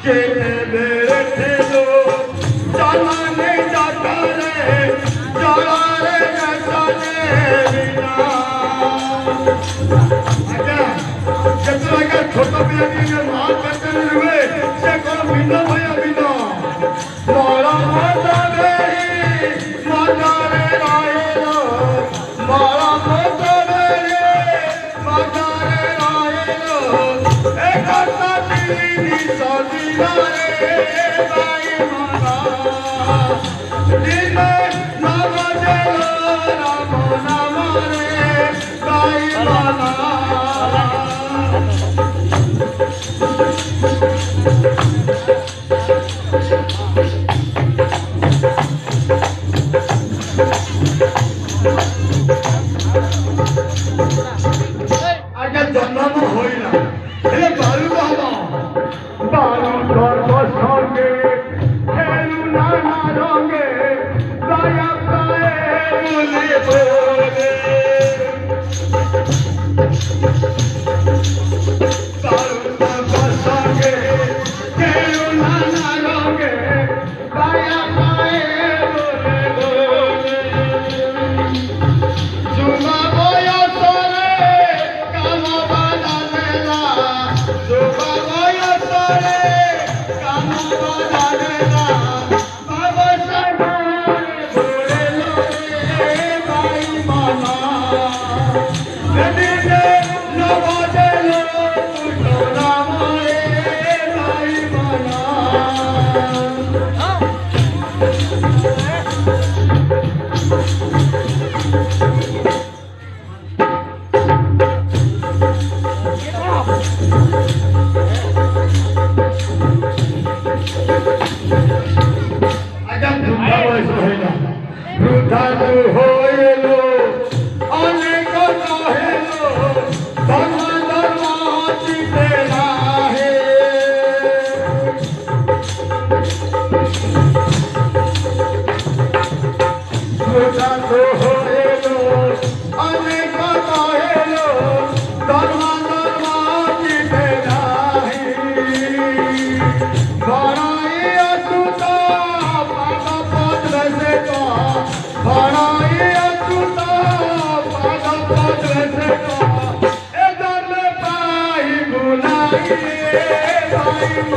केले बैठे दो चला नहीं जाता रे चला रे जैसा बिना अच्छा जब छोटा पिया के मां करते हुए से कौन बिना भैया बिना मारा माता रे माता रे रायलो मारा माता रे माता रे रायलो एक साथी साथी रे भाई मारा दिले नाम जलो राम नाम रे भाई मारा जन्म होइला हे बालू बाबा बालू गर्भ संगे खेलू नाना रंगे दया पाए बोले बोले बालू गर्भ संगे खेलू नाना रंगे दया पाए बोले बोले जुमा बोया सोरे भाई